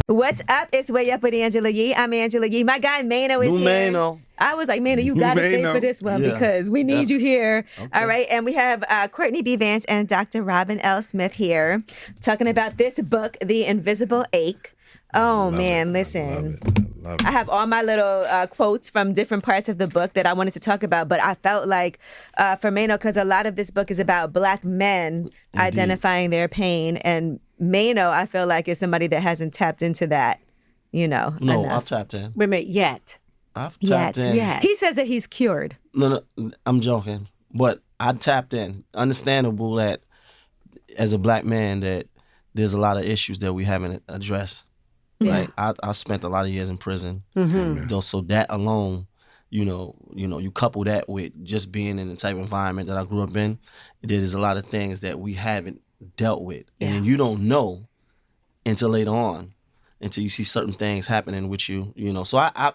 What's up? It's Way Up with Angela Yee. I'm Angela Yee. My guy Mano is here. Mano. I was like, Mano, you got to stay for this one because we need you here. Okay. All right. And we have Courtney B. Vance and Dr. Robin L. Smith here talking about this book, The Invisible Ache. Oh, man, listen. I have all my little quotes from different parts of the book that I wanted to talk about, but I felt like for Mano, because a lot of this book is about Black men identifying their pain, and Mano, I feel like, is somebody that hasn't tapped into that, No, enough. I've tapped in. Wait a minute, yet. I've tapped in. Yet. He says that he's cured. No, I'm joking. But I tapped in. Understandable that as a Black man that there's a lot of issues that we haven't addressed. Yeah. Right? I spent a lot of years in prison. Mm-hmm. So that alone, you couple that with just being in the type of environment that I grew up in, there's a lot of things that we haven't dealt with. Yeah. And you don't know until later on, until you see certain things happening with you, So I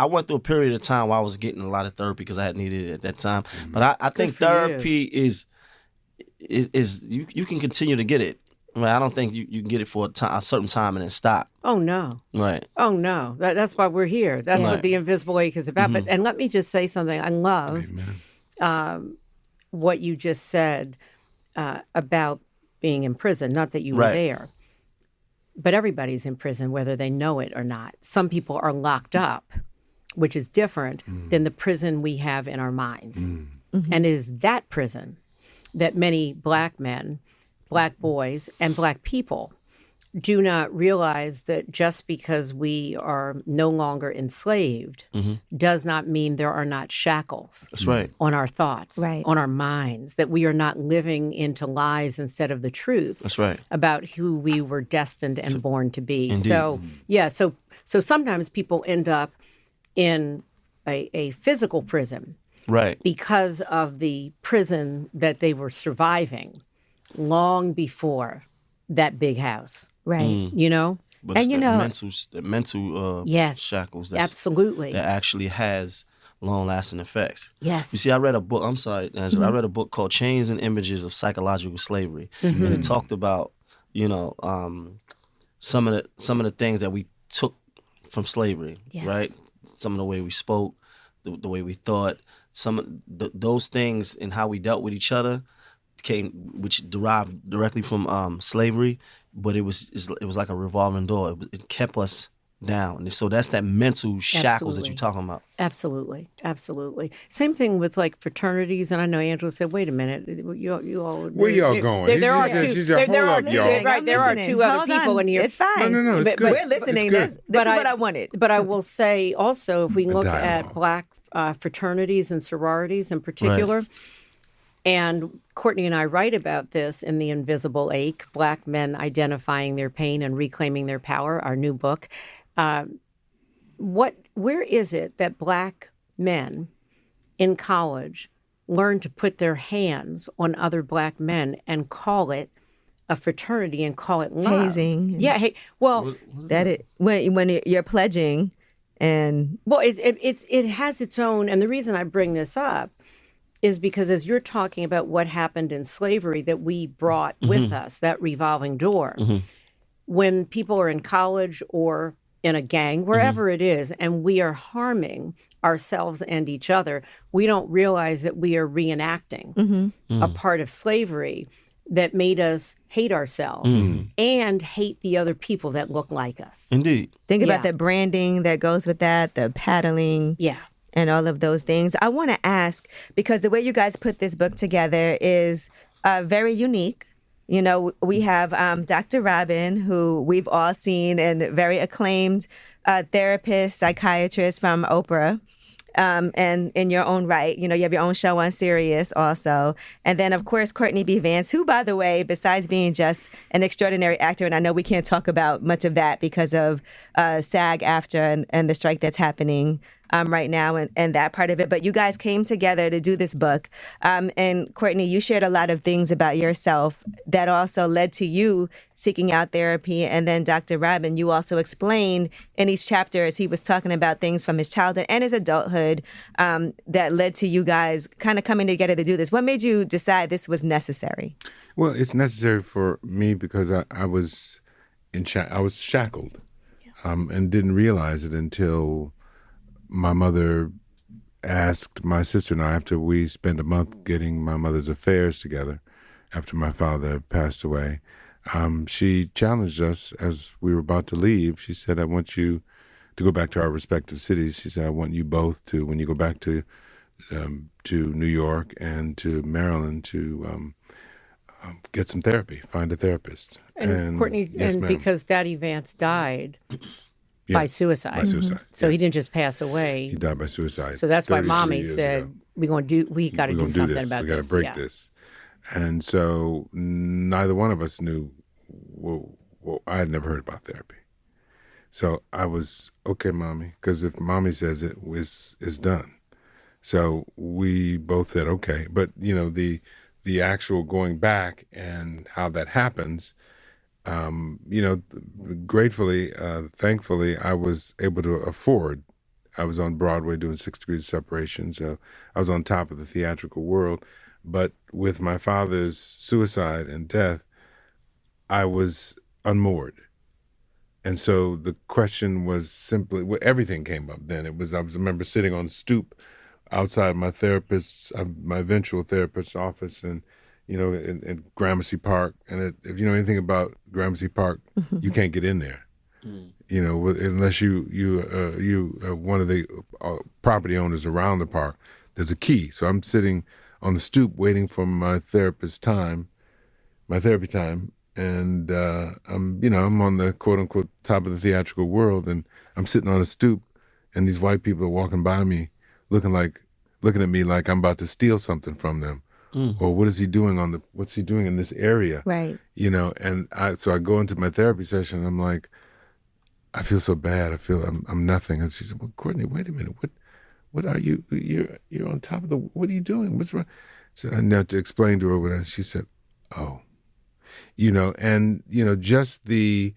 went through a period of time where I was getting a lot of therapy because I had needed it at that time. But I think therapy is you can continue to get it. I don't think you can get it for a certain time and then stop. Oh, no. Right. Oh, no. That's why we're here. That's what The Invisible Ache is about. Mm-hmm. And let me just say something. I love what you just said about being in prison. Not that you were there. But everybody's in prison, whether they know it or not. Some people are locked up, which is different than the prison we have in our minds. Mm-hmm. And it is that prison that many Black men, Black boys, and Black people do not realize that just because we are no longer enslaved does not mean there are not shackles. That's right. On our thoughts, right. On our minds, that we are not living into lies instead of the truth. That's right. About who we were destined and born to be. Indeed. So sometimes people end up in a physical prison. Right. Because of the prison that they were surviving long before that big house. Right. But and the mental yes, shackles absolutely. that actually has long-lasting effects. Yes. You see, I read a book, I'm sorry, Angela, I read a book called Chains and Images of Psychological Slavery. And it talked about, some of the things that we took from slavery, right? Some of the way we spoke, the way we thought, some of those things and how we dealt with each other which derived directly from slavery, but it was like a revolving door. It kept us down. And so that's that mental shackles that you're talking about. Absolutely. Same thing with like fraternities. And I know Angela said, wait a minute, you all. Where y'all going? There are two other Hold people on. in here. It's fine. No, it's good. We're listening. It's good. This is what I wanted. But I will say also, if we look at dialogue. Black fraternities and sororities in particular, and Courtney and I write about this in The Invisible Ache, Black Men Identifying Their Pain and Reclaiming Their Power, our new book. Where is it that Black men in college learn to put their hands on other Black men and call it a fraternity and call it love? Hazing. Yeah. Well, when you're pledging and it has its own, and the reason I bring this up is because as you're talking about what happened in slavery that we brought with us, that revolving door, when people are in college or in a gang, wherever it is, and we are harming ourselves and each other, we don't realize that we are reenacting a part of slavery that made us hate ourselves and hate the other people that look like us. Indeed. Think about the branding that goes with that, the paddling. Yeah. And all of those things. I want to ask, because the way you guys put this book together is very unique. We have Dr. Robin, who we've all seen, and very acclaimed therapist, psychiatrist from Oprah. And in your own right, you have your own show on Sirius also. And then, of course, Courtney B. Vance, who, by the way, besides being just an extraordinary actor, and I know we can't talk about much of that because of SAG-AFTRA and the strike that's happening right now and that part of it. But you guys came together to do this book. And Courtney, you shared a lot of things about yourself that also led to you seeking out therapy. And then Dr. Robin, you also explained in each chapter as he was talking about things from his childhood and his adulthood that led to you guys kind of coming together to do this. What made you decide this was necessary? Well, it's necessary for me because I was shackled. and didn't realize it until my mother asked my sister and I, after we spent a month getting my mother's affairs together, after my father passed away, she challenged us as we were about to leave. She said, I want you to go back to our respective cities. She said, I want you both to, when you go back to New York and to Maryland, to get some therapy, find a therapist. And Courtney, yes, and ma'am. because Daddy Vance died by suicide. By suicide. So he didn't just pass away. He died by suicide. So that's why 33 Mommy years said, ago. we got to do something about this. We got to break this. And so neither one of us knew. Well, I had never heard about therapy. So I was, okay, Mommy, because if Mommy says it's done. So we both said, okay. But, the actual going back and how that happens, gratefully, thankfully, I was able to afford. I was on Broadway doing 6 Degrees of Separation, so I was on top of the theatrical world. But with my father's suicide and death, I was unmoored. And so the question was simply, everything came up then. I remember sitting on the stoop outside my eventual therapist's office, and in Gramercy Park. And if you know anything about Gramercy Park, you can't get in there. Unless you one of the property owners around the park. There's a key. So I'm sitting on the stoop waiting for my therapy time, and I'm on the quote unquote top of the theatrical world, and I'm sitting on a stoop, and these white people are walking by me, looking at me like I'm about to steal something from them. Or what's he doing in this area? Right. And so I go into my therapy session, and I'm like, I feel so bad. I feel I'm nothing. And she said, well, Courtney, wait a minute. What are you? You're on top of what are you doing? What's wrong? So I had to explain to her, and she said, oh, just the,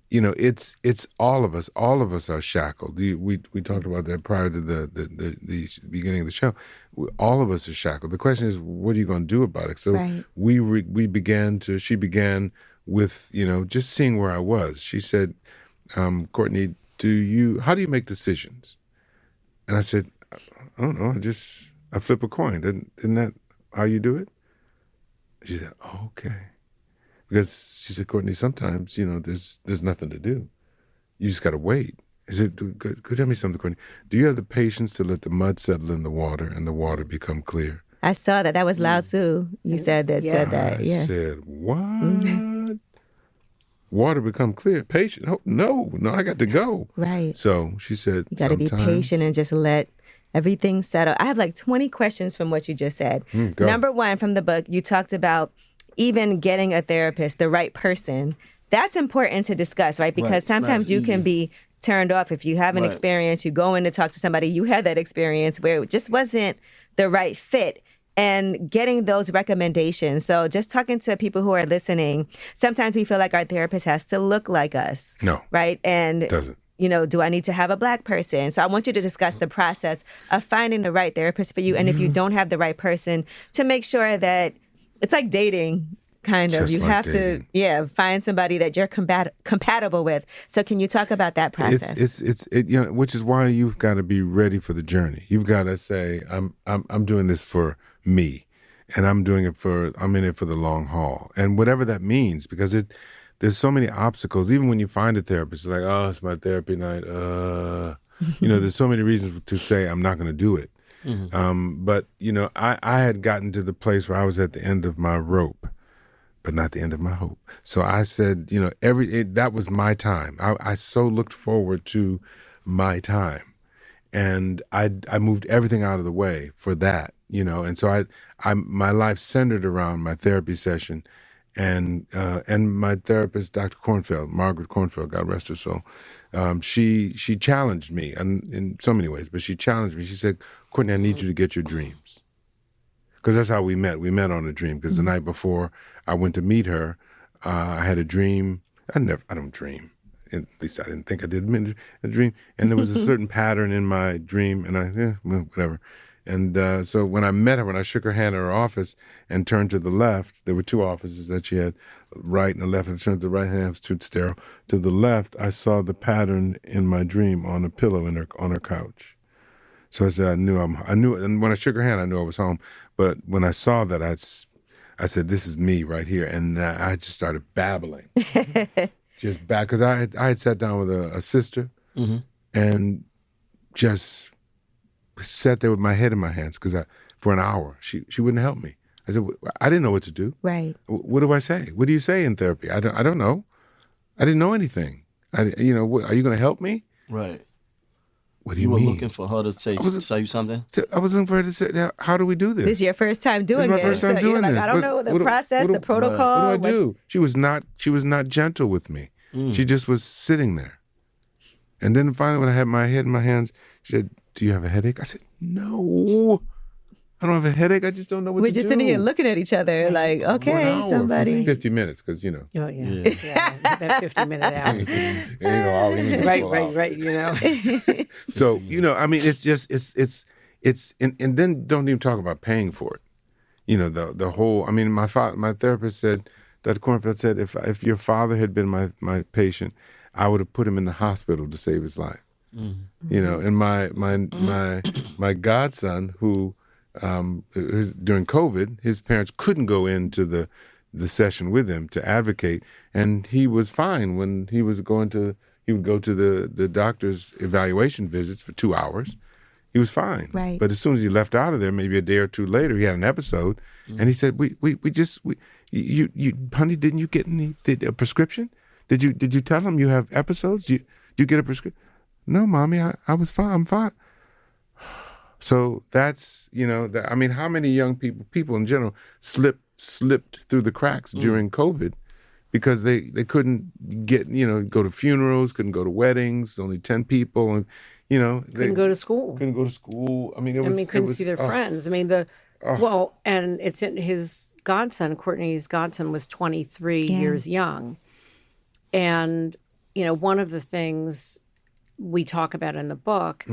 it's all of us. All of us are shackled. We talked about that prior to the beginning of the show. All of us are shackled. The question is, what are you going to do about it? So right. She began with, just seeing where I was. She said, Courtney, how do you make decisions? And I said, I don't know. I flip a coin. Isn't that how you do it? She said, oh, okay. Because she said, Courtney, sometimes, there's nothing to do. You just got to wait. I said, could you tell me something, Courtney? Do you have the patience to let the mud settle in the water and the water become clear? I saw that. That was Lao Tzu. You said that. Yeah. I said, what? Mm-hmm. Water become clear. Patient? Oh, no, I got to go. Right. So she said, you got to be patient and just let everything settle. I have like 20 questions from what you just said. Number one, from the book, you talked about even getting a therapist, the right person. That's important to discuss, right? Because sometimes you can be turned off if you have an experience, you go in to talk to somebody, you had that experience where it just wasn't the right fit, and getting those recommendations. So just talking to people who are listening, sometimes we feel like our therapist has to look like us. No. Right? And it doesn't. Do I need to have a Black person? So I want you to discuss the process of finding the right therapist for you. And if you don't have the right person, to make sure that it's like dating. Kind of. You have to, find somebody that you're compatible with. So can you talk about that process? It's which is why you've got to be ready for the journey. You've got to say, I'm doing this for me, and I'm in it for the long haul, and whatever that means, because there's so many obstacles. Even when you find a therapist, it's like, oh, it's my therapy night. There's so many reasons to say I'm not going to do it. Mm-hmm. But I had gotten to the place where I was at the end of my rope, but not the end of my hope. So I said, that was my time. I so looked forward to my time, and I moved everything out of the way for that, And so my life centered around my therapy session, and my therapist, Dr. Margaret Kornfeld, God rest her soul. She challenged me in so many ways, but she challenged me. She said, Courtney, I need you to get your dreams. Because that's how we met. We met on a dream. Because the night before I went to meet her, I had a dream. I don't dream. At least I didn't think I did a dream. And there was a certain pattern in my dream, and whatever. And so when I met her, when I shook her hand in her office and turned to the left, there were two offices that she had, right and the left, and I turned to the right hand, stood sterile. To the left, I saw the pattern in my dream on a pillow on her couch. So I said, I knew, and when I shook her hand, I knew I was home. But when I saw that, I said, this is me right here. And I just started babbling. Just back, because I had sat down with a sister and just sat there with my head in my hands for an hour. She wouldn't help me. I said, I didn't know what to do. Right. What do I say? What do you say in therapy? I don't know. I didn't know anything. Are you going to help me? Right. What do you mean? mean? You were looking for her to say you something? I was looking for her to say, how do we do this? This is your first time doing it. This is my first time doing this. I don't know the process, the protocol. What do I do? She was not gentle with me. She just was sitting there. And then finally, when I had my head in my hands, she said, do you have a headache? I said, no, I don't have a headache. I just don't know what to do. We're just sitting here looking at each other like, okay, somebody. 50 minutes, because, Oh, yeah. Yeah, that 50-minute hour. Right. So, I mean, it's just, it's and then don't even talk about paying for it. The whole, I mean, my therapist said, Dr. Kornfeld said, if your father had been my patient, I would have put him in the hospital to save his life. And my godson, who during COVID, his parents couldn't go into the session with him to advocate, and he was fine when he would go to the doctor's evaluation visits for 2 hours. He was fine. Right. But as soon as he left out of there, maybe a day or two later, he had an episode, and he said, honey, didn't you get a prescription? Did you tell him you have episodes? Did you get a prescription? No, Mommy, I was fine. I'm fine. So that's, I mean, how many young people in general slipped through the cracks during COVID because they couldn't get, go to funerals, couldn't go to weddings, only 10 people, and, couldn't go to school. Couldn't go to school. I mean, couldn't see their friends. I mean, and it's in his godson, Courtney's godson was 23 years young. And, one of the things we talk about in the book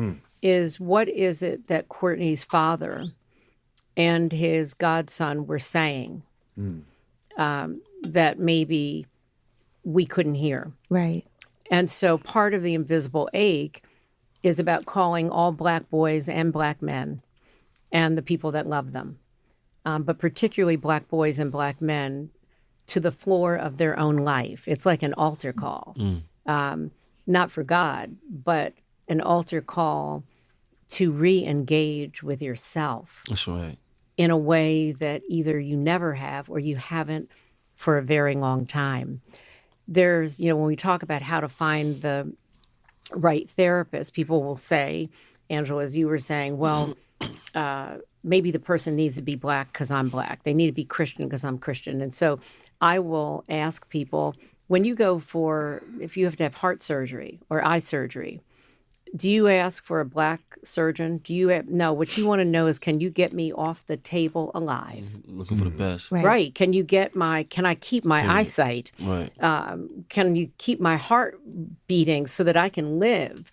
is what is it that Courtney's father and his godson were saying that maybe we couldn't hear. Right. And so part of the invisible ache is about calling all Black boys and Black men and the people that love them, but particularly Black boys and Black men, to the floor of their own life. It's like an altar call, not for God, but an altar call to re-engage with yourself. That's right. In a way that either you never have or you haven't for a very long time. There's, when we talk about how to find the right therapist, people will say, Angela, as you were saying, well, maybe the person needs to be Black because I'm Black. They need to be Christian because I'm Christian. And so I will ask people, when you go if you have to have heart surgery or eye surgery, do you ask for a Black surgeon? No, what you want to know is, can you get me off the table alive? Looking for the best. Right. Can I keep my eyesight? Right. Can you keep my heart beating so that I can live?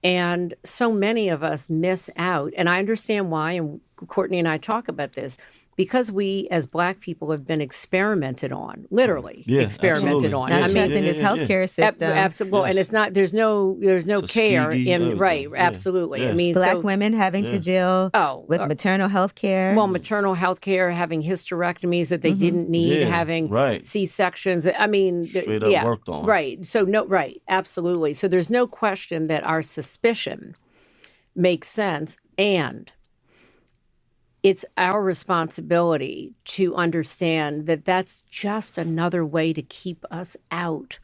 And so many of us miss out. And I understand why, and Courtney and I talk about this, because we as Black people have been experimented on, literally experimented on. Not trusting this healthcare system. Absolutely. Yes. And it's not, there's no care in, absolutely. Yes. I mean, Black women having to deal with maternal health care. Well, maternal health care, having hysterectomies that they didn't need, having C-sections. I mean, straight up worked on. Right. So absolutely. So there's no question that our suspicion makes sense, and it's our responsibility to understand that that's just another way to keep us out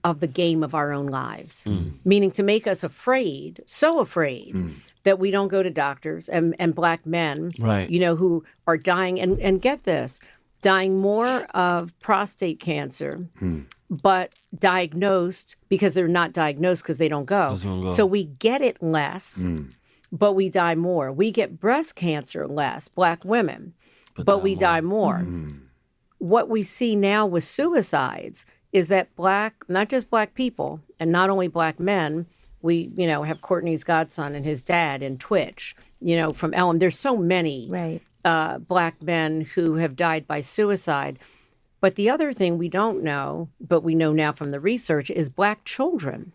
of the game of our own lives, meaning to make us afraid, so afraid that we don't go to doctors and Black men, who are dying, and get this, dying more of prostate cancer, but diagnosed because they're not diagnosed because they don't go. So we get it less. But we die more. We get breast cancer less, Black women, but we die more. What we see now with suicides is that not just Black people, and not only Black men, We, have Courtney's godson and his dad and Twitch, from Ellen. There's so many Black men who have died by suicide. But the other thing we don't know, but we know now from the research, is Black children.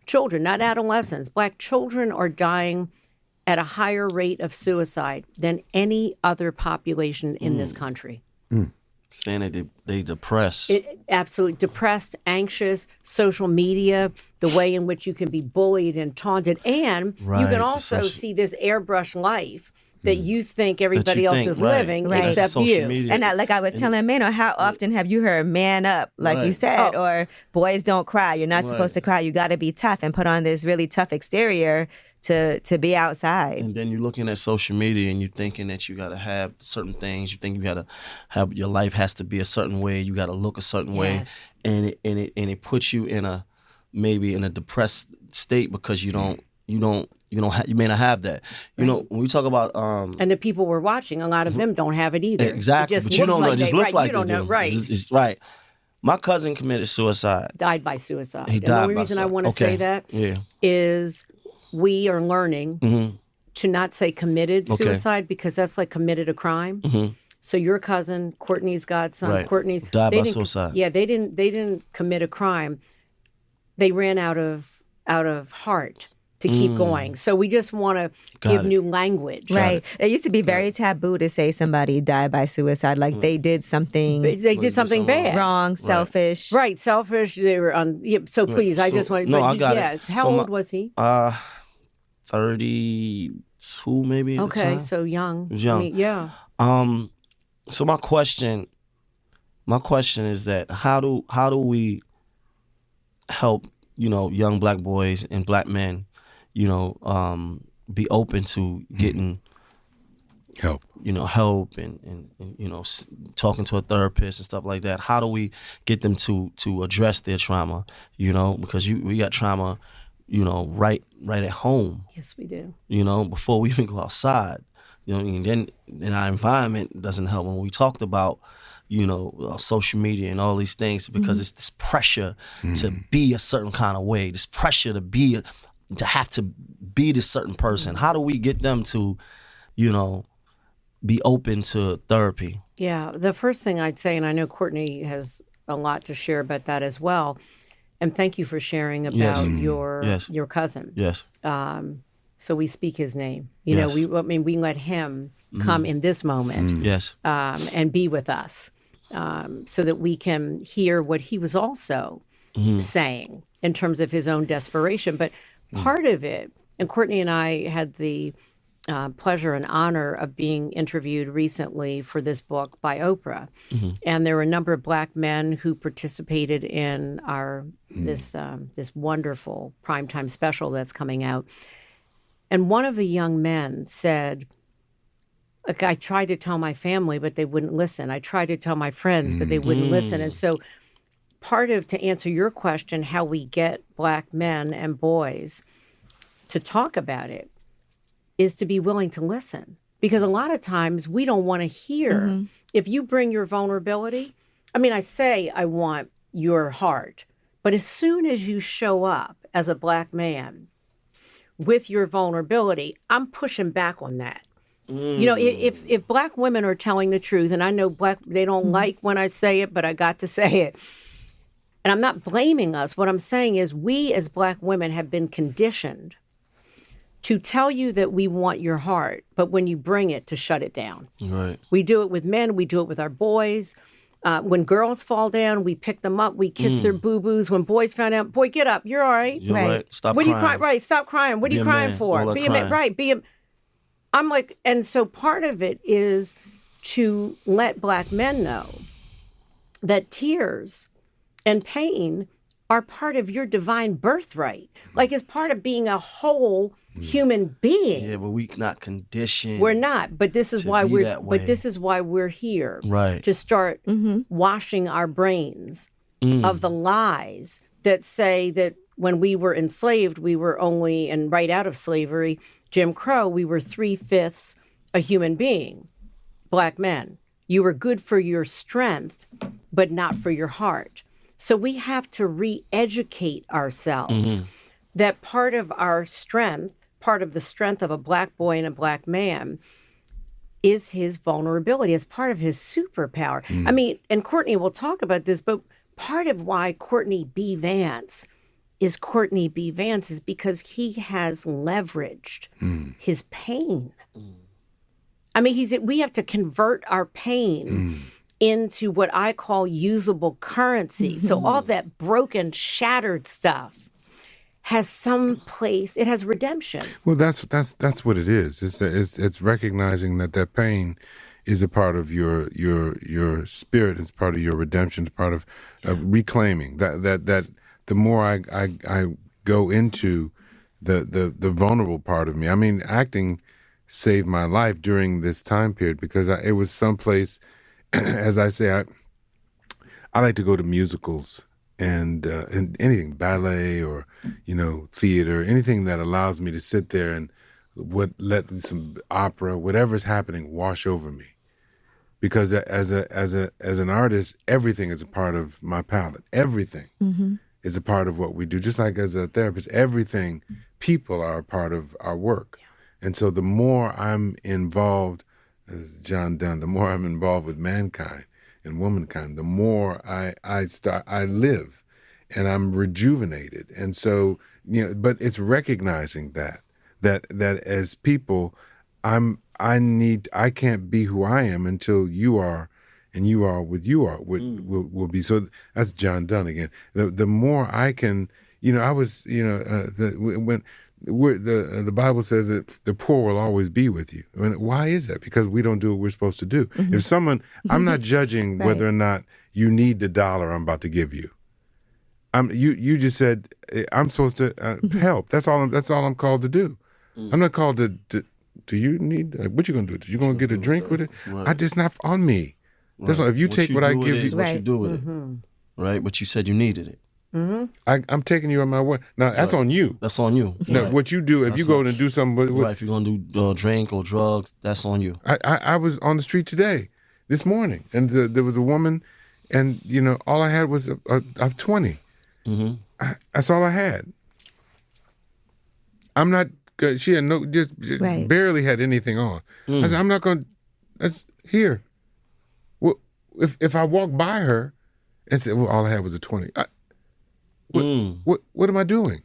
Children, not adolescents. Black children are dying at a higher rate of suicide than any other population in this country. Saying that they depressed. Absolutely depressed, anxious, social media, the way in which you can be bullied and taunted. And you can also see this airbrush life that you think everybody else is living except you. Media. And I was telling Mano, how often have you heard man up, like you said, or boys don't cry. You're not supposed to cry. You got to be tough and put on this really tough exterior to be outside. And then you're looking at social media and you're thinking that you got to have certain things. You think you got to have, your life has to be a certain way. You got to look a certain way. And it puts you in maybe in a depressed state because you may not have that. You know, when we talk about and the people we're watching, a lot of them don't have it either. Exactly. It just but you don't know. It just looks like you don't know. Right. It's right. My cousin committed suicide. Died by suicide. He and died the only by reason I suicide. want to say that is we are learning to not say committed suicide because that's like committed a crime. So your cousin, Courtney's godson, Courtney died by suicide. Yeah, they didn't commit a crime. They ran out of heart to keep going. So we just want to give new language. Right. It used to be very taboo to say somebody died by suicide, like they did something. They did something bad. Wrong, selfish. Right, selfish. They were so please, I just want. No, I got it. How old was he? 32 maybe. At the time. So young. He was young. I mean, yeah. So my question is that how do we help young Black boys and Black men be open to getting help and talking to a therapist and stuff like that? How do we get them to address their trauma? Because we got trauma right at home. Yes, we do. Before we even go outside. And then in our environment doesn't help. When we talked about social media and all these things, because it's this pressure to be a certain kind of way, this pressure to have to be this certain person. How do we get them to, be open to therapy? Yeah, the first thing I'd say, and I know Courtney has a lot to share about that as well, and thank you for sharing about your cousin. Yes. So we speak his name. We let him come in this moment. Yes. And be with us. So that we can hear what he was also saying in terms of his own desperation. But part of it, and Courtney and I had the pleasure and honor of being interviewed recently for this book by Oprah. And there were a number of Black men who participated in our this wonderful primetime special that's coming out. And one of the young men said, "Look, I tried to tell my family, but they wouldn't listen. I tried to tell my friends, but they wouldn't listen." And so to answer your question, how we get Black men and boys to talk about it is to be willing to listen. Because a lot of times we don't want to hear. If you bring your vulnerability, I say I want your heart, but as soon as you show up as a Black man with your vulnerability, I'm pushing back on that. If Black women are telling the truth, and I know they don't like when I say it, but I got to say it. And I'm not blaming us. What I'm saying is we as Black women have been conditioned to tell you that we want your heart, but when you bring it, to shut it down. Right. We do it with men. We do it with our boys. When girls fall down, we pick them up. We kiss their boo-boos. When boys find out, boy, get up. You're all right. You're right. Stop what crying. Are you crying? Right. Stop crying. What are you crying for? Be a man. Right. I'm like, and so part of it is to let Black men know that tears and pain are part of your divine birthright. Like it's part of being a whole human being. Yeah, but we're not conditioned. We're not, but this is why we're here. Right. To start washing our brains of the lies that say that when we were enslaved, we were only, and right out of slavery, Jim Crow, we were 3/5 a human being, Black men. You were good for your strength, but not for your heart. So we have to re-educate ourselves that part of our strength, part of the strength of a Black boy and a Black man is his vulnerability. It's part of his superpower. I mean, and Courtney will talk about this, but part of why Courtney B. Vance is Courtney B. Vance is because he has leveraged his pain. I mean, we have to convert our pain into what I call usable currency. So all that broken, shattered stuff has some place. It has redemption. Well, that's what it is. It's recognizing that pain is a part of your spirit. It's part of your redemption. It's part of reclaiming that. The more I go into the vulnerable part of me. I mean, acting saved my life during this time period because it was someplace. As I say, I like to go to musicals and anything, ballet or theater, anything that allows me to sit there and let some opera, whatever's happening, wash over me. Because as an artist, everything is a part of my palette. Everything is a part of what we do. Just like as a therapist, people are a part of our work. Yeah. And so the more I'm involved, as John Donne, the more I'm involved with mankind and womankind, the more I live and I'm rejuvenated. And so, but it's recognizing that as people, I can't be who I am until you are, and you are what you are, will be. So that's John Donne again. The more I can, I was, the Bible says that the poor will always be with you. Why is that? Because we don't do what we're supposed to do. If someone, I'm not judging right. whether or not you need the dollar I'm about to give you. You just said I'm supposed to help. That's all I'm called to do. I'm not called to do you need, what you going to do? You going to get a drink with it? Right. It's not on me. Right. That's all. If you take what I give you. What you do with it. Right? But you said you needed it. I'm taking you on my way. Now, that's on you. That's on you. Now, Right. what you do, if you go and do something. Right, if you're going to do drink or drugs, that's on you. I was on the street this morning, and there was a woman, and, all I had was of 20. That's all I had. I'm not, she had just right. barely had anything on. I said, I'm not going to, that's here. Well, if I walk by her and said, well, all I had was a 20. What am I doing?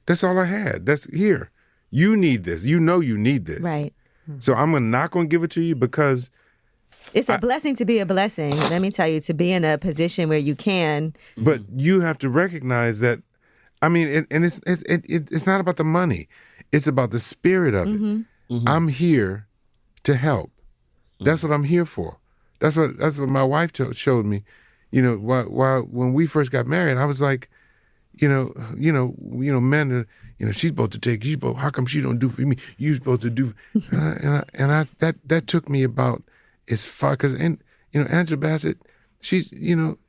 That's all I had. That's here. You need this. You need this. Right. So I'm not going to give it to you because it's a blessing to be a blessing. Let me tell you, to be in a position where you can. But you have to recognize that. I mean, it's not about the money. It's about the spirit of it. I'm here to help. That's what I'm here for. That's what my wife showed me. While when we first got married, I was like, men. She's supposed to take. How come she don't do for me? You supposed to do. That took me about as far because Angela Bassett, she's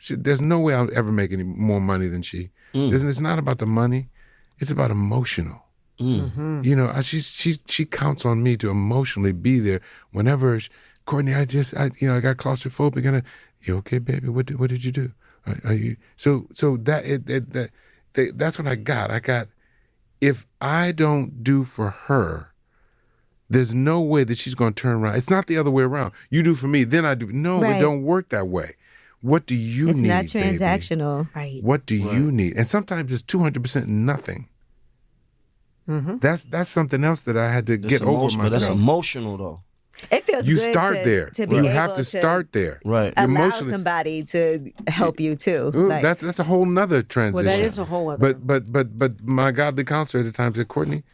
there's no way I'll ever make any more money than she. It's not about the money. It's about emotional. She counts on me to emotionally be there whenever. Courtney, I got claustrophobic, and you okay, baby? What did you do? Are you so that's what I got. I got, if I don't do for her, there's no way that she's going to turn around. It's not the other way around. You do for me, then I do. No, right. It don't work that way. What do you need, It's not transactional. Baby? Right. What do you need? And sometimes it's 200% nothing. That's something else that I had to get over myself. But that's emotional, though. It feels you good start to, there. To be you able have to start there. Right. Allow somebody to help you too. Like, that's a whole nother transition. Well, that is a whole other. But my godly counselor at the time said, Courtney,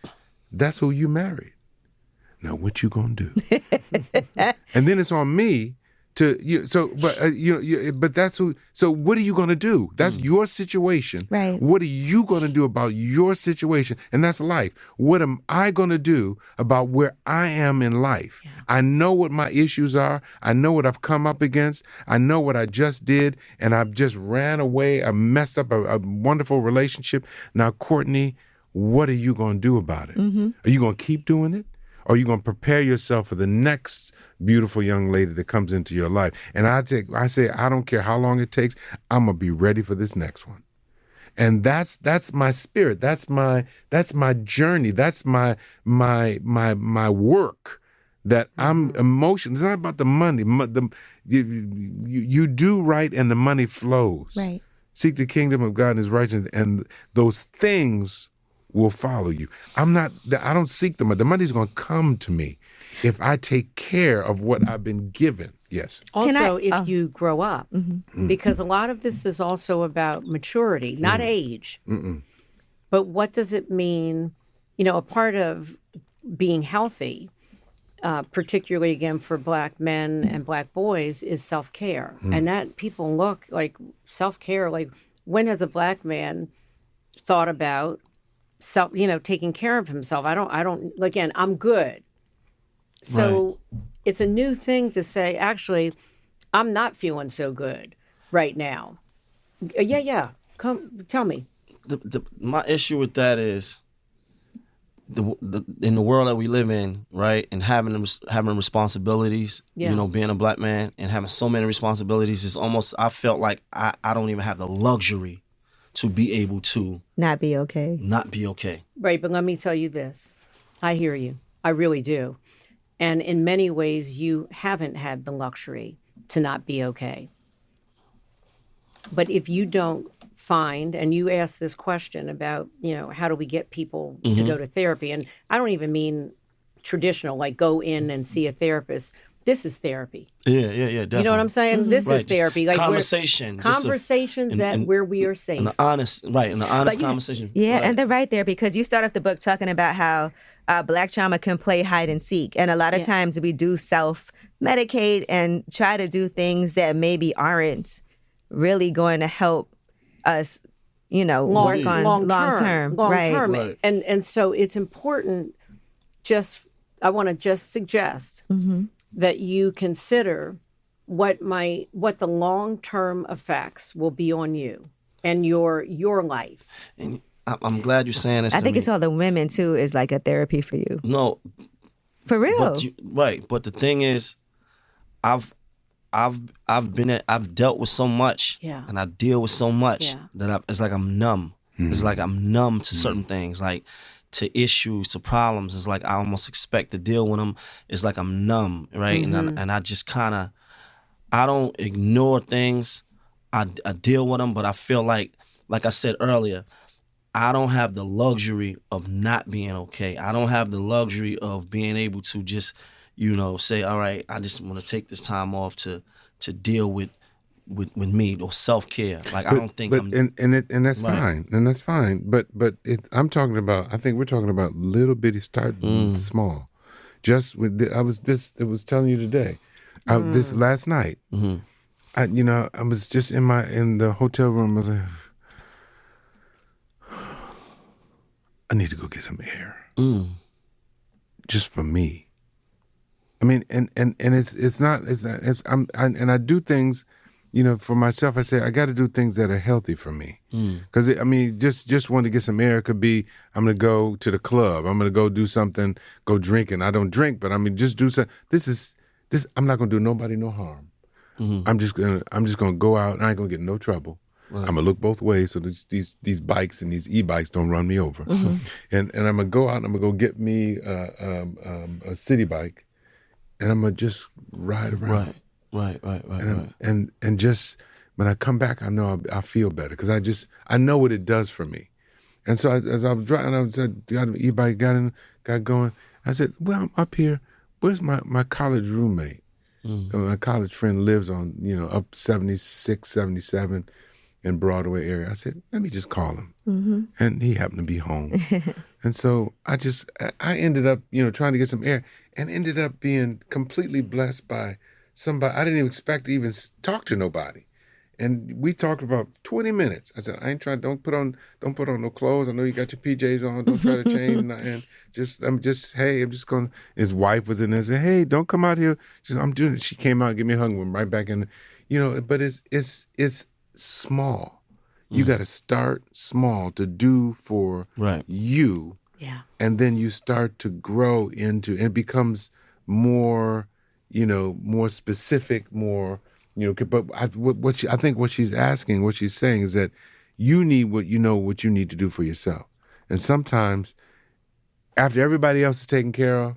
that's who you married. Now what you gonna do? And then it's on me to but that's who. So what are you gonna do? That's your situation. Right. What are you gonna do about your situation? And that's life. What am I gonna do about where I am in life? Yeah. I know what my issues are. I know what I've come up against. I know what I just did, and I've just ran away. I messed up a wonderful relationship. Now, Courtney, what are you gonna do about it? Are you gonna keep doing it? Or are you going to prepare yourself for the next beautiful young lady that comes into your life? And I say, I don't care how long it takes, I'm going to be ready for this next one. And that's my spirit. That's my journey. That's my work. That I'm emotional. It's not about the money. You do right and the money flows. Right. Seek the kingdom of God and his righteousness, and those things will follow you. I don't seek the money. The money's going to come to me if I take care of what I've been given. Yes. Also, if you grow up, because a lot of this is also about maturity, not age. But what does it mean? You know, a part of being healthy, particularly again for Black men and Black boys, is self-care. And that people look like self-care. Like, when has a Black man thought about taking care of himself? I don't, again, I'm good. So it's a new thing to say, actually, I'm not feeling so good right now. Yeah. Come, tell me. My issue with that is in the world that we live in, right, and having responsibilities, being a Black man and having so many responsibilities, is almost, I felt like I don't even have the luxury to be able to not be okay. Right, but let me tell you this. I hear you. I really do. And in many ways, you haven't had the luxury to not be okay. But if you don't find, and you asked this question about, how do we get people to go to therapy? And I don't even mean traditional, like go in and see a therapist. This is therapy. Yeah, definitely. You know what I'm saying? This is therapy. Like conversations where we are safe. And the honest conversation. Yeah, right. and they're right there, because you start off the book talking about how Black trauma can play hide and seek. And a lot of times we do self-medicate and try to do things that maybe aren't really going to help us, work on long term. Right. And so it's important, I want to just suggest that you consider what the long-term effects will be on you and your life. And I'm glad you're saying this. I think it's all the women too is like a therapy for you. No, for real. But the thing is, I've dealt with so much, and I deal with so much that it's like I'm numb. It's like I'm numb to certain things, like to issues, to problems. It's like I almost expect to deal with them. It's like I'm numb, right? And I just kind of, I don't ignore things. I deal with them, but I feel like I said earlier, I don't have the luxury of not being okay. I don't have the luxury of being able to just, say, all right, I just want to take this time off to deal with me, or self-care. Like, I don't think I'm... And that's fine. And that's fine. But I'm talking about, I think we're talking about little bitty, start small. Just with, I was telling you today, this last night, I was just in the hotel room. I was like, I need to go get some air. Just for me. I mean, and I do things, for myself. I say I got to do things that are healthy for me. Because just want to get some air. It could be I'm gonna go to the club. I'm gonna go do something, go drinking. I don't drink, but just do something. This. I'm not gonna do nobody no harm. I'm just gonna go out, and I ain't gonna get in no trouble. Right. I'm gonna look both ways so these bikes and these e-bikes don't run me over. And I'm gonna go out and I'm gonna go get me a city bike, and I'm gonna just ride around. Right. And just when I come back, I know I feel better, because I know what it does for me. And so as I was driving, I got an e-bike, got going. I said, well, I'm up here. Where's my college roommate? My college friend lives on, up 76, 77 in Broadway area. I said, let me just call him. And he happened to be home. And so I ended up, trying to get some air, and ended up being completely blessed by somebody. I didn't even expect to even talk to nobody. And we talked about 20 minutes. I said, I ain't trying, don't put on no clothes. I know you got your PJs on. Don't try to change nothing. I'm just going. His wife was in there. I said, hey, don't come out here. She said, I'm doing it. She came out and gave me a hug, went right back in. But it's small. You got to start small to do for you. Yeah. And then you start to grow into, it becomes more, more specific, more, but I think what she's asking, what she's saying is that, You need what you know what you need to do for yourself. And sometimes, after everybody else is taken care of,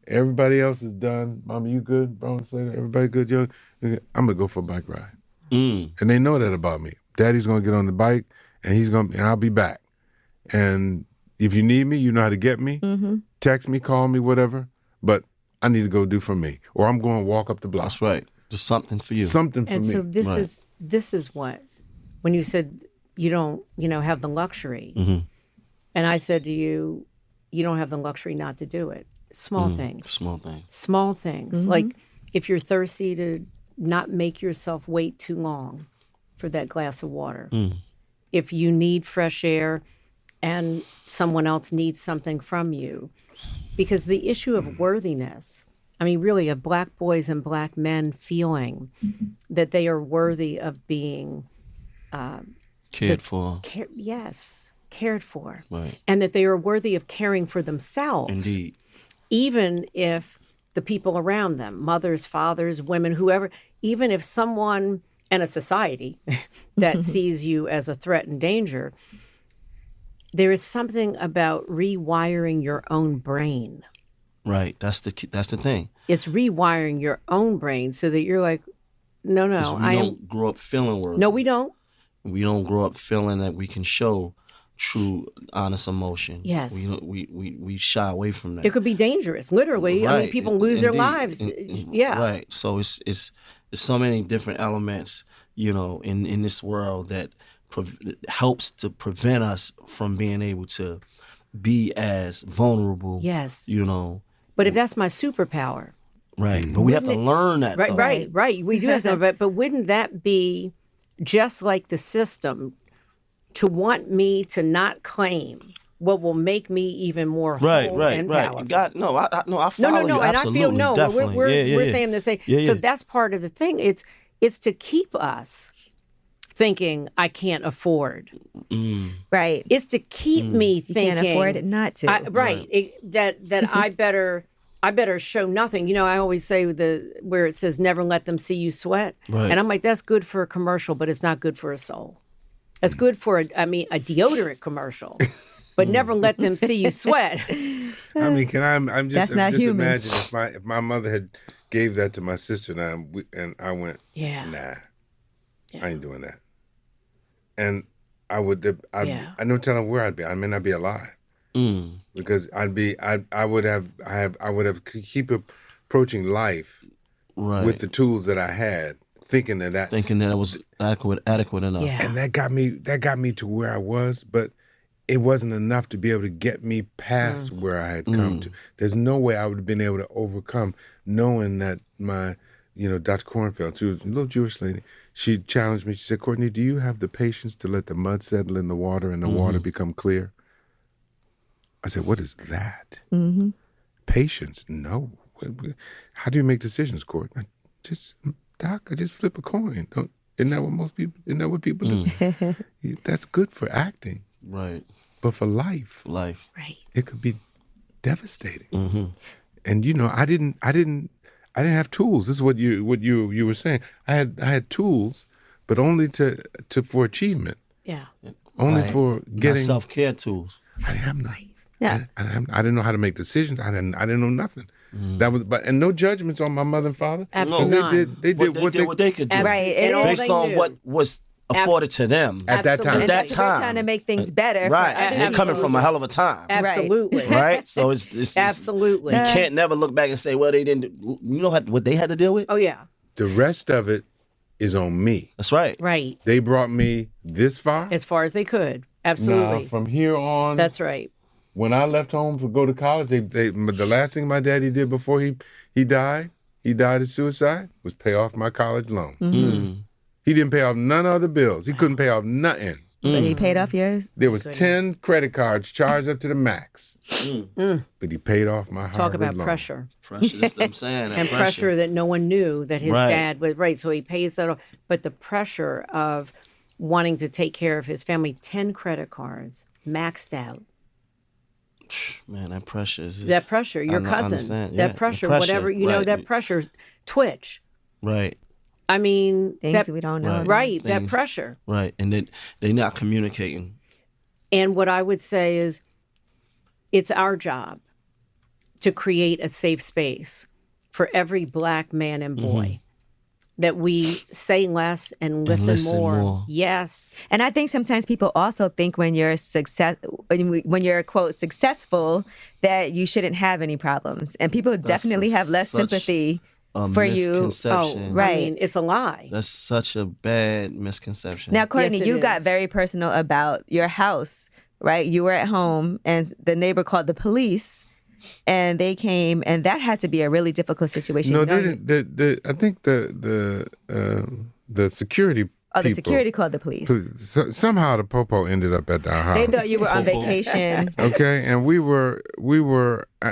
everybody else is done. Mama, you good? Bro, Slater, everybody good? Yo, I'm gonna go for a bike ride. And they know that about me. Daddy's gonna get on the bike, and I'll be back. And if you need me, you know how to get me. Text me, call me, whatever. But I need to go do for me, or I'm going to walk up the block. That's right. Just something for you. Something for and me. so this is what, when you said you don't, have the luxury, and I said to you, you don't have the luxury not to do it. Small things. Small things. Small things. Like if you're thirsty, to not make yourself wait too long for that glass of water. If you need fresh air and someone else needs something from you. Because the issue of worthiness, I mean, really, of Black boys and Black men feeling that they are worthy of being cared for. Cared for. Right. And that they are worthy of caring for themselves. Indeed. Even if the people around them, mothers, fathers, women, whoever, even if someone and a society that sees you as a threat and danger, there is something about rewiring your own brain. Right. That's the thing. It's rewiring your own brain so that you're like, no, We don't grow up feeling worthy. No, we don't. We don't grow up feeling that we can show true, honest emotion. Yes. We shy away from that. It could be dangerous, literally. Right. I mean, people lose their lives. Yeah. Right. So it's so many different elements, in this world that helps to prevent us from being able to be as vulnerable. Yes. But if that's my superpower. Right. But we have to learn that. Right. We do have to learn. But wouldn't that be just like the system to want me to not claim what will make me even more whole and powerful? God, I follow you. And Absolutely, I feel definitely. we're saying the same. So that's part of the thing. It's to keep us thinking I can't afford. Right. It's to keep me You thinking can't afford it not to. That I better show nothing. I always say where it says never let them see you sweat. Right. And I'm like, that's good for a commercial, but it's not good for a soul. It's good for a deodorant commercial, but never let them see you sweat. I mean, I'm just human. imagine if my mother had gave that to my sister and I went, nah, I ain't doing that. And I no telling where I'd be. I may not be alive. Because I would have keep approaching life with the tools that I had, thinking that it was adequate enough. Yeah. And that got me to where I was, but it wasn't enough to be able to get me past where I had come to. There's no way I would have been able to overcome knowing that my, Dr. Cornfield, she was a little Jewish lady, she challenged me. She said, Courtney, do you have the patience to let the mud settle in the water and the water become clear? I said, what is that? Patience? No. How do you make decisions, Court? I just flip a coin. Isn't that what people do? That's good for acting. Right. But for life, Right. it could be devastating. And I didn't have tools. This is what you were saying. I had tools, but only for achievement. Yeah. Only for getting self-care tools. I didn't have none. Yeah. I didn't know how to make decisions. I didn't know nothing. That was, and no judgments on my mother and father. Absolutely. They did what they could do. Right. And based on what was afforded to them at that time. We're trying to make things better. Right. For other They're coming people. from a hell of a time. Absolutely. Right. So it's Absolutely. You can't never look back and say, well, they didn't. You know what they had to deal with. Oh yeah. The rest of it is on me. That's right. Right. They brought me this far. As far as they could. Absolutely. Now, from here on, That's right. when I left home to go to college, the last thing my daddy did before he died of suicide, was pay off my college loan. He didn't pay off none other bills. He couldn't pay off nothing. But he paid off yours? There was 10 credit cards charged up to the max. But he paid off my Harvard Talk about loan. pressure. Pressure. That's what I'm saying. And pressure that no one knew that his Right. dad was right. So he pays that off. But the pressure of wanting to take care of his family, 10 credit cards, maxed out. Man, that pressure is That pressure, your cousin. understand. That Yeah, pressure, the whatever, right. that pressure, Twitch. Right. I mean, Things we don't know. Right, that pressure. Right, and they're not communicating. And what I would say is it's our job to create a safe space for every Black man and boy. That we say less and listen more. Yes. And I think sometimes people also think when you're when you're quote successful, that you shouldn't have any problems. And people definitely have less sympathy for you. Oh, right. I mean, it's a lie. That's such a bad misconception. Now, Courtney, Yes, you is. got very personal about your house, right? You were at home and the neighbor called the police. And they came, and that had to be a really difficult situation. No, they didn't. I think the security. Oh, the security called the police. Somehow the popo ended up at our house. They thought you were on vacation. Okay, and we were.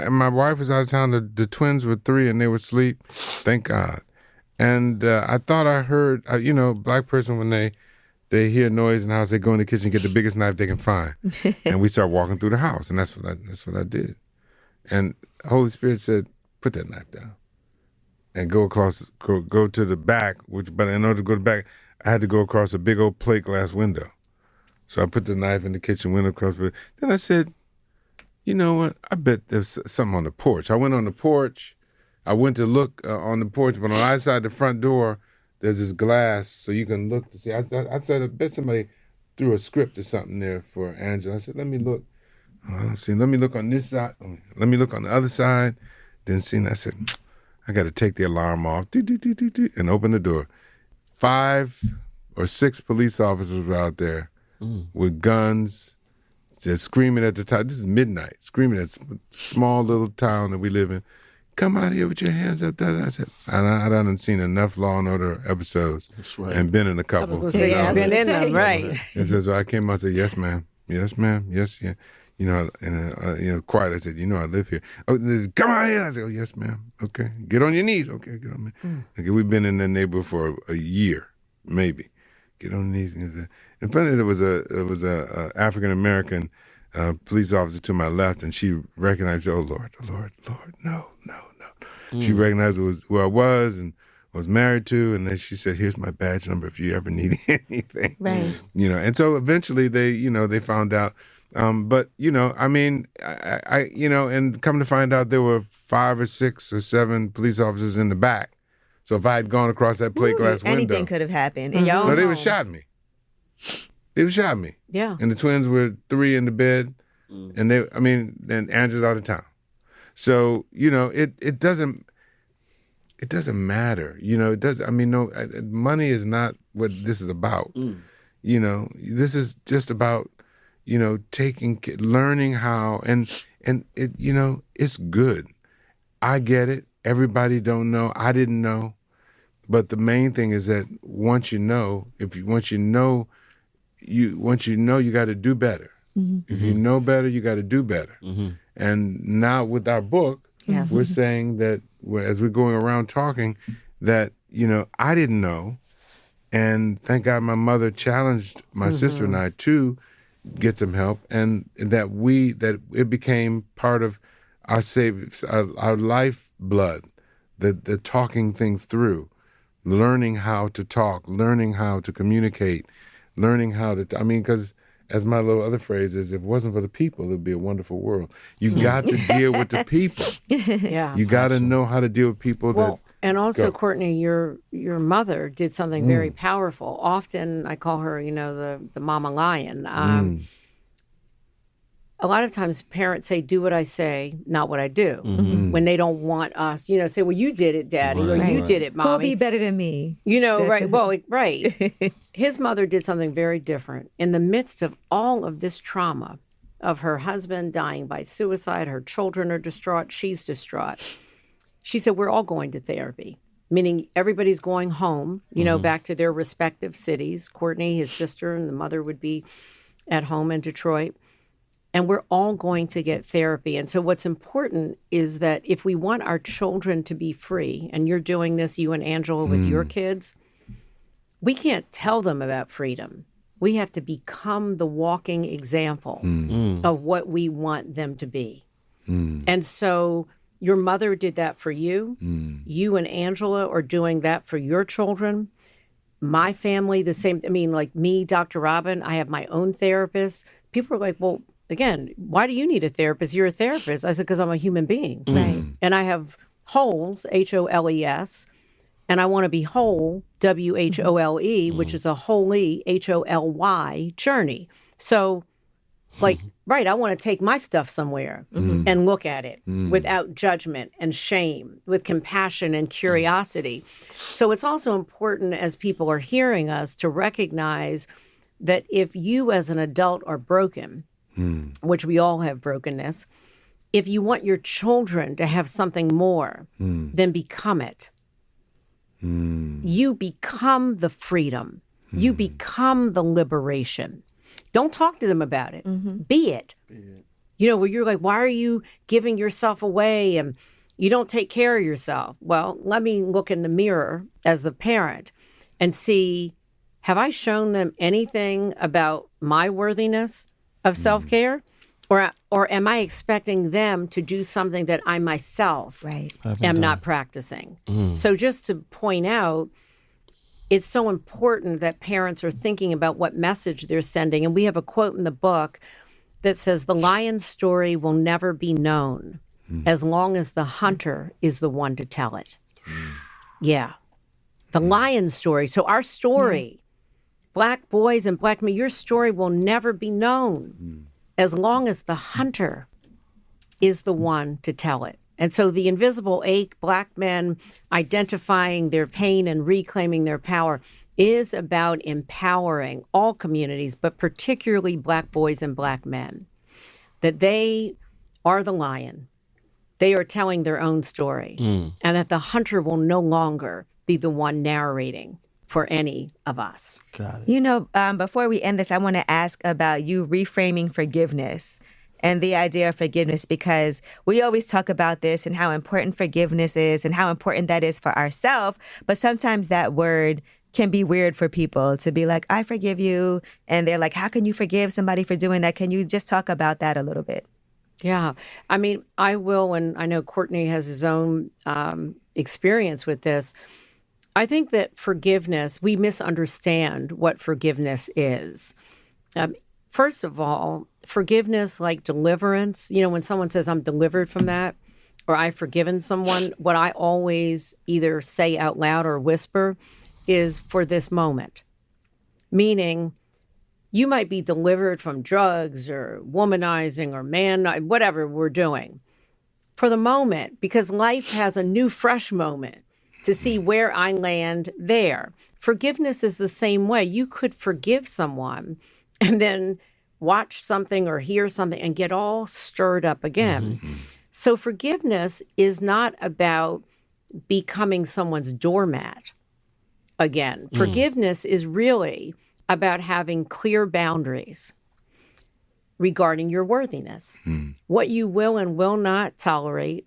My wife was out of town. The twins were 3, and they were asleep. Thank God. And I thought I heard. Black person when they hear noise in the house, they go in the kitchen, get the biggest knife they can find, and we start walking through the house, and that's what I did. And Holy Spirit said, "Put that knife down, and go to the back." But in order to go to the back, I had to go across a big old plate glass window. So I put the knife in the kitchen window across. Then I said, "You know what? I bet there's something on the porch." I went on the porch. I went to look on the porch, but on the other side of the front door, there's this glass, so you can look to see. I said, I bet somebody threw a script or something there for Angela. I said, "Let me look." I don't see. Let me look on this side. Let me look on the other side. Didn't see. And I said, I got to take the alarm off. And open the door. 5 or 6 police officers were out there with guns, just screaming at the top. This is midnight. Screaming at small little town that we live in. Come out here with your hands up. I said, I done seen enough Law and Order episodes and been in a couple. Been in them, right? And so I came out and said, "Yes, ma'am. Yes, ma'am. Yes, yeah." Quiet. I said, I live here. Oh, come on in. I said, "Oh, yes, ma'am. Okay. Get on your knees. Okay, get on me." Okay, we've been in that neighborhood for a year, maybe. Get on your knees. In front of it was a African American police officer to my left, and she recognized, "Oh, Lord, no. She recognized who I was and was married to, and then she said, "Here's my badge number if you ever need anything." Right. And so eventually they found out. But I mean, and come to find out there were 5 or 6 or 7 police officers in the back. So if I had gone across that plate glass window, anything could have happened. In your own no, they home. would have shot me. They would have shot me. Yeah. And the twins were 3 in the bed, and then Angela's out of town. So it doesn't matter. It does. I mean, no, money is not what this is about. This is just about. Learning how, and it, it's good. I get it. Everybody don't know. I didn't know. But the main thing is that once you know, you got to do better. If you know better, you got to do better. And now with our book, we're saying that as we're going around talking, that, I didn't know. And thank God my mother challenged my sister and I to get some help, and that it became part of our lifeblood, the talking things through, learning how to talk, learning how to communicate, learning how to, because as my little other phrase is, if it wasn't for the people, it would be a wonderful world. You got to deal with the people. Yeah. You got to know how to deal with people and also, Courtney, your mother did something very powerful. Often I call her, the mama lion. A lot of times parents say, "Do what I say, not what I do," when they don't want us, say, "Well, you did it, Daddy," or "You did it, Mommy." Who'll be better than me? Right. Well, right. His mother did something very different. In the midst of all of this trauma of her husband dying by suicide, her children are distraught, she's distraught. She said, "We're all going to therapy," meaning everybody's going home, back to their respective cities. Courtney, his sister, and the mother would be at home in Detroit. And we're all going to get therapy. And so what's important is that if we want our children to be free, and you're doing this, you and Angela, with your kids, we can't tell them about freedom. We have to become the walking example of what we want them to be. And so Your mother did that for you. You and Angela are doing that for your children. My family, the same. I mean, like me, Dr. Robin, I have my own therapist. People are like, well, again, why do you need a therapist? You're a therapist. I said, because I'm a human being. Right. And I have holes, HOLES, and I want to be whole, WHOLE, which is a holy, HOLY journey. So, like, right, I want to take my stuff somewhere and look at it without judgment and shame, with compassion and curiosity. So it's also important, as people are hearing us, to recognize that if you as an adult are broken, which we all have brokenness, if you want your children to have something more, then become it. You become the freedom. You become the liberation. Don't talk to them about it. Be it. You know, where you're like, why are you giving yourself away and you don't take care of yourself? Well, let me look in the mirror as the parent and see, have I shown them anything about my worthiness of self-care? Or am I expecting them to do something that I myself am not practicing? So just to point out, it's so important that parents are thinking about what message they're sending. And we have a quote in the book that says, the lion's story will never be known as long as the hunter is the one to tell it. Yeah. The lion's story. So our story, Black boys and Black men, your story will never be known as long as the hunter is the one to tell it. And so the invisible ache, Black men identifying their pain and reclaiming their power, is about empowering all communities, but particularly Black boys and Black men, that they are the lion. They are telling their own story, and that the hunter will no longer be the one narrating for any of us. Got it. You know, before we end this, I want to ask about you reframing forgiveness and the idea of forgiveness, because we always talk about this and how important forgiveness is and how important that is for ourselves. But sometimes that word can be weird for people to be like, I forgive you. And they're like, how can you forgive somebody for doing that? Can you just talk about that a little bit? Yeah. I mean, I will, and I know Courtney has his own experience with this. I think that forgiveness, we misunderstand what forgiveness is. First of all, forgiveness, like deliverance, you know, when someone says I'm delivered from that or I've forgiven someone, what I always either say out loud or whisper is for this moment. Meaning, you might be delivered from drugs or womanizing or whatever we're doing for the moment, because life has a new, fresh moment to see where I land there. Forgiveness is the same way. You could forgive someone and then watch something or hear something and get all stirred up again. So forgiveness is not about becoming someone's doormat again. Forgiveness is really about having clear boundaries regarding your worthiness, what you will and will not tolerate.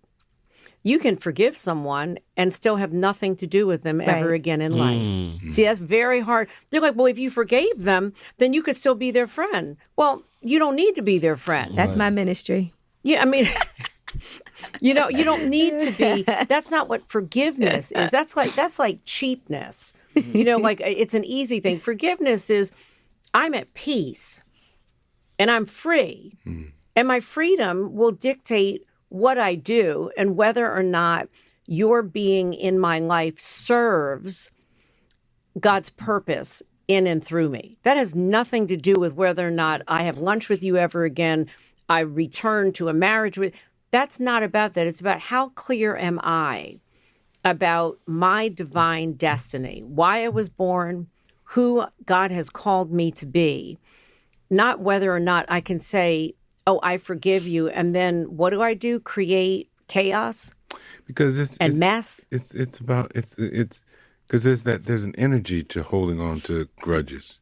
You can forgive someone and still have nothing to do with them ever again in life. See, that's very hard. They're like, well, if you forgave them, then you could still be their friend. Well, you don't need to be their friend. That's my ministry. Yeah, I mean, you know, you don't need to be. That's not what forgiveness is. That's like cheapness. You know, like it's an easy thing. Forgiveness is I'm at peace and I'm free. And my freedom will dictate what I do and whether or not your being in my life serves God's purpose in and through me. That has nothing to do with whether or not I have lunch with you ever again, I return to a marriage with. That's not about that. It's about how clear am I about my divine destiny, why I was born, who God has called me to be, not whether or not I can say, oh, I forgive you. And then what do? Create chaos? Because it's mess? It's because there's an energy to holding on to grudges,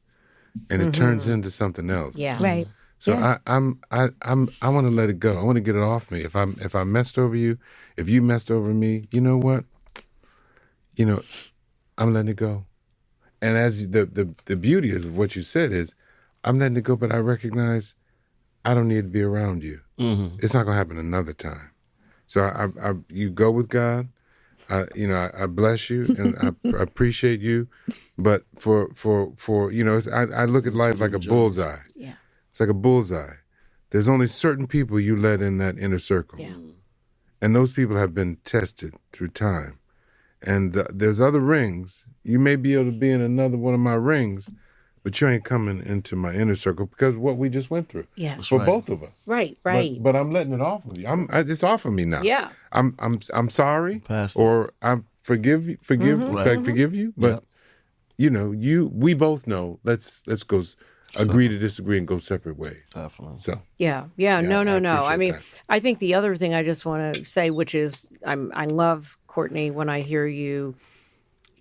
and it turns into something else. Yeah. Right. So I want to let it go. I want to get it off me. If I messed over you, if you messed over me, you know what? You know, I'm letting it go. And as the beauty of what you said is, I'm letting it go, but I recognize I don't need to be around you. It's not going to happen another time. So you go with God. I bless you and I appreciate you, but for I look at life like a bullseye. Yeah. It's like a bullseye. There's only certain people you let in that inner circle, and those people have been tested through time. And there's other rings. You may be able to be in another one of my rings, but you ain't coming into my inner circle because of what we just went through. Yes. For both of us. Right. But I'm letting it off of you. It's off of me now. Yeah. I'm sorry, Pastor. or I forgive you. But we both know. Let's go agree to disagree and go separate ways. Definitely. So Yeah. I No. I mean, that. I think the other thing I just want to say, which is I love, Courtney, when I hear you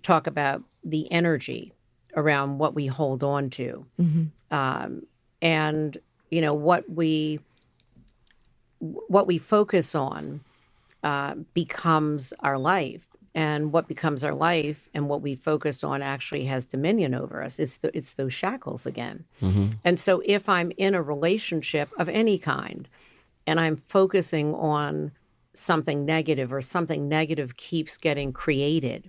talk about the energy around what we hold on to. And, what we focus on becomes our life. And what becomes our life and what we focus on actually has dominion over us. It's those shackles again. And so if I'm in a relationship of any kind and I'm focusing on something negative or something negative keeps getting created,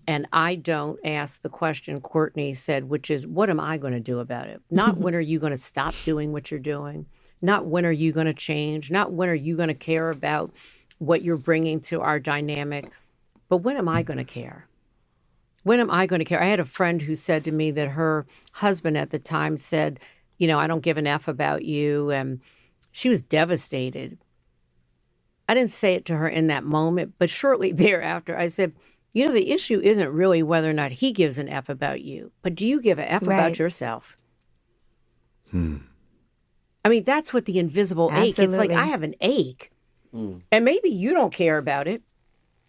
and I don't ask the question Courtney said, which is, what am I going to do about it? Not when are you going to stop doing what you're doing? Not when are you going to change? Not when are you going to care about what you're bringing to our dynamic? But when am I going to care? When am I going to care? I had a friend who said to me that her husband at the time said, I don't give an F about you. And she was devastated. I didn't say it to her in that moment, but shortly thereafter, I said, the issue isn't really whether or not he gives an F about you, but do you give an F about yourself? I mean, that's what the invisible ache. It's like, I have an ache, and maybe you don't care about it,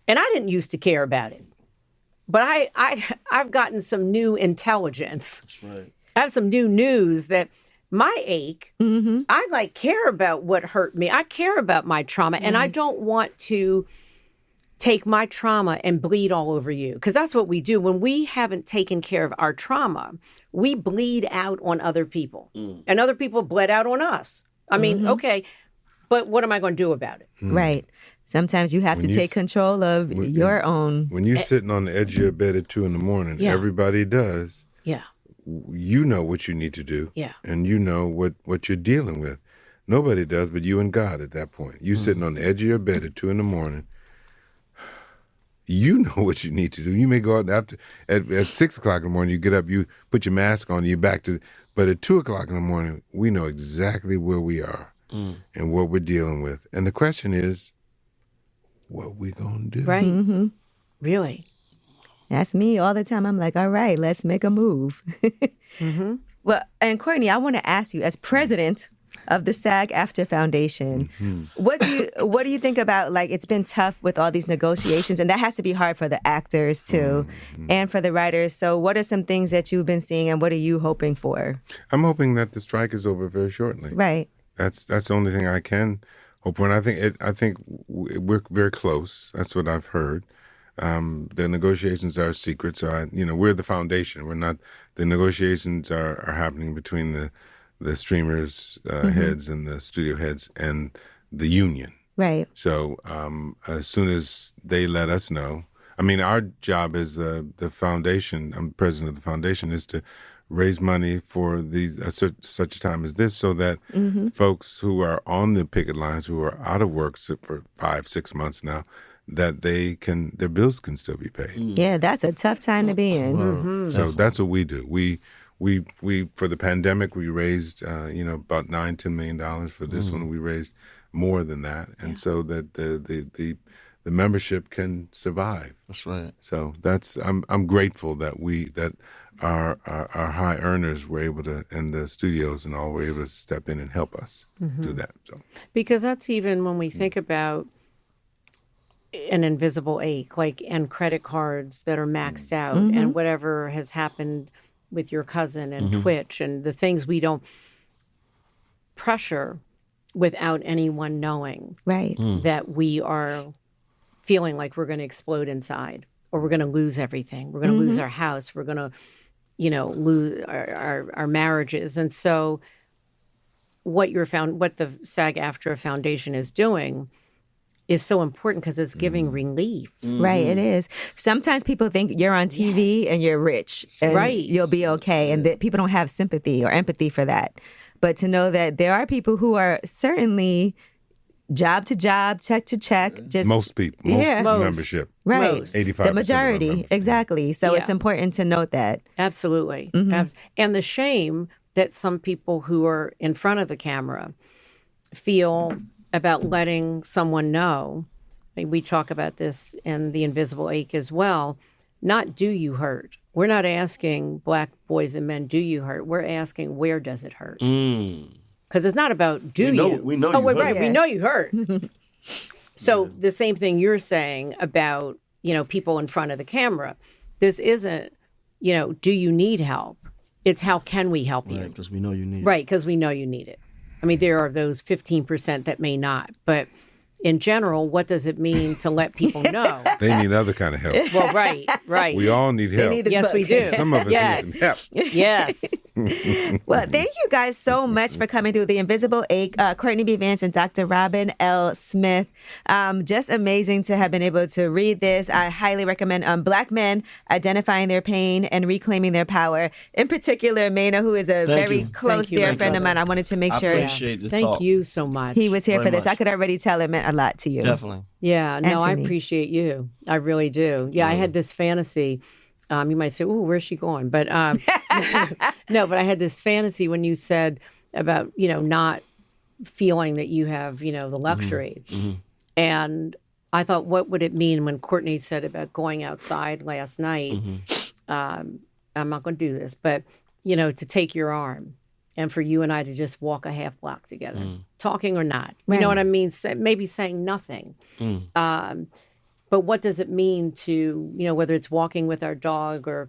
and I didn't used to care about it, but I've gotten some new intelligence. That's right. I have some new news that my ache, I care about what hurt me. I care about my trauma, and I don't want to take my trauma and bleed all over you. Because that's what we do. When we haven't taken care of our trauma, we bleed out on other people. And other people bled out on us. I mean, okay, but what am I going to do about it? Right. Sometimes you have to take control of your own. When you're sitting on the edge of your bed at 2 a.m, everybody does. Yeah. You know what you need to do. Yeah. And you know what you're dealing with. Nobody does but you and God at that point. You sitting on the edge of your bed at 2 a.m, you know what you need to do. You may go out after at 6 o'clock in the morning, you get up, you put your mask on, you're back to, but at 2 o'clock in the morning, we know exactly where we are and what we're dealing with. And the question is, what we gonna do? Right. Really? That's me all the time. I'm like, all right, let's make a move. Well, and Courtney, I want to ask you, as president of the SAG-AFTRA Foundation, what do you think about, like, it's been tough with all these negotiations, and that has to be hard for the actors too, and for the writers. So what are some things that you've been seeing, and what are you hoping for? I'm hoping that the strike is over very shortly. Right. That's the only thing I can hope for, and I think we're very close. That's what I've heard. The negotiations are secret, so we're the foundation. We're not. The negotiations are happening between the streamers heads and the studio heads and the union. Right. So as soon as they let us know, our job as the foundation, I'm president of the foundation, is to raise money for these such a time as this, so that folks who are on the picket lines, who are out of work for 5-6 months now, that their bills can still be paid. Yeah, that's a tough time to be in. So that's what we do. We for the pandemic, we raised about $9-10 million. For this one, we raised more than that, and so that the membership can survive. That's right. So I'm grateful that our high earners were able to, and the studios and all, were able to step in and help us do that. So because that's even when we think about an invisible ache, and credit cards that are maxed out, and whatever has happened with your cousin and Twitch, and the things we don't pressure without anyone knowing, right, that we are feeling like we're going to explode inside, or we're going to lose everything. We're going to lose our house. We're going to, lose our marriages. And so what the SAG-AFTRA Foundation is doing is so important because it's giving relief. Right, it is. Sometimes people think you're on TV and you're rich and you'll be okay, and that people don't have sympathy or empathy for that. But to know that there are people who are certainly job to job, check to check. Just Most people, most membership. Right. Most. 85% The majority, exactly. So it's important to note that. Absolutely. And the shame that some people who are in front of the camera feel about letting someone know. I mean, we talk about this in The Invisible Ache as well. Not do you hurt. We're not asking Black boys and men, do you hurt? We're asking, where does it hurt? Because it's not about do you. We know you hurt. Right. We know you hurt. So the same thing you're saying about, people in front of the camera. This isn't, do you need help? It's how can we help you? Right, because we know you need it. Right, because we know you need it. I mean, there are those 15% that may not. But in general, what does it mean to let people know? They need other kind of help. Well, right. We all need help. Yes, we do. Some of us need some help. Yes. Well, thank you guys so much for coming through The Invisible Ache. Courtney B. Vance and Dr. Robin L. Smith. Just amazing to have been able to read this. I highly recommend Black Men Identifying Their Pain and Reclaiming Their Power. In particular, Maynard, who is a very close, dear friend of mine. I wanted to make sure I appreciate the Thank talk. you so much. he was here Very for this. much. I could already tell it meant a lot to you. Definitely. Yeah, And no, to I me. appreciate you. I really do. Yeah, I had this fantasy. You might say, "Oh, where's she going?" But no, but I had this fantasy when you said about not feeling that you have the luxury, and I thought, what would it mean when Courtney said about going outside last night? I'm not going to do this, but to take your arm. And for you and I to just walk a half block together, talking or not. You know what I mean? Maybe saying nothing. But what does it mean to, whether it's walking with our dog or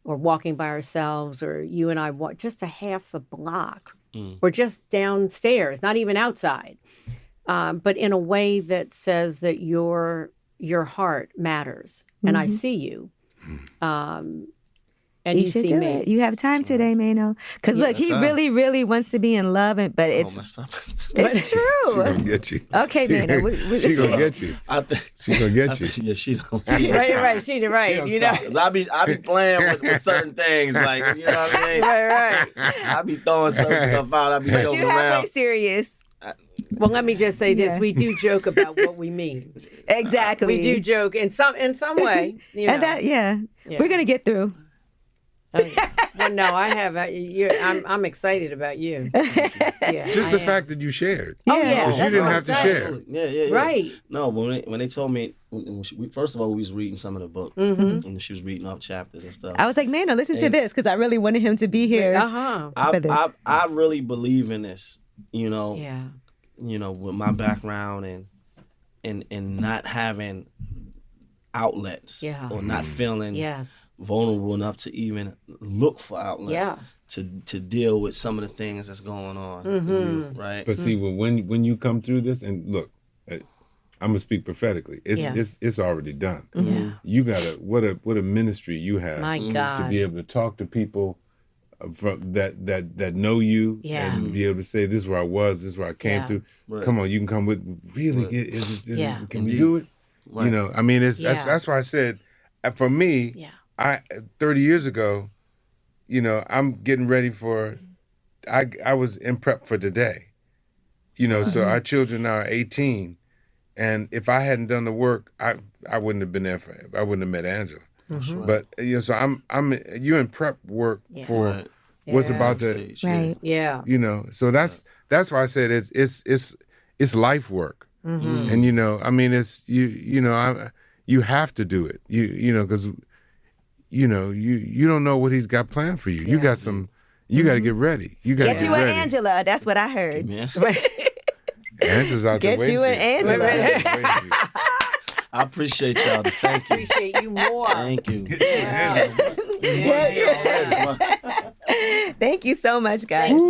walking by ourselves, or you and I walk just a half a block or just downstairs, not even outside, but in a way that says that your heart matters and I see you. And you should see do me. it. You have time today, Mano. Because look, he really, really wants to be in love, but it's messed up. it's She true. gonna get you. Okay, Mano. She gonna get you. She gonna get you. Yeah, she don't. Right. She right. Cause I be playing with certain things, like you know what I mean. Right. I be throwing certain stuff out. I be But joking you halfway around. serious. Well, let me just say this: Yeah. we do joke about what we mean. Exactly. We do joke in some way. And that, we're gonna get through. Well, no, I have. I'm excited about you. Yeah, Just the fact that you shared. Oh yeah, Because you that's didn't what have to I'm share. saying. Yeah. Right. No, when they told me, first of all, we was reading some of the book, and she was reading off chapters and stuff. I was like, Mano, listen to this, because I really wanted him to be here. For this. I really believe in this. Yeah. With my background and not having outlets or not feeling vulnerable enough to even look for outlets to deal with some of the things that's going on, right? But see, when you come through this, and look, I'm gonna speak prophetically. It's already done. Yeah. You got what a ministry you have. My God. To be able to talk to people that know you and be able to say, this is where I was, this is where I came through. Right. Come on, you can come with. Really, can we do it? Right. I mean, that's why I said, for me, 30 years ago, I'm getting ready for. I was in prep for today. So our children now are 18, and if I hadn't done the work, I wouldn't have been there I wouldn't have met Angela. But so I'm you're in prep work for what's about to Right. Yeah. So that's why I said it's life work. And I mean it's you have to do it. Because you don't know what he's got planned for you. You got you got to get ready. You got to Get you an Angela. That's what I heard. Yeah. Angela's out there Get you waiting an for you. Angela. Waiting for you. I appreciate y'all. Thank you. Appreciate you more. Thank you. Thank you so much, guys.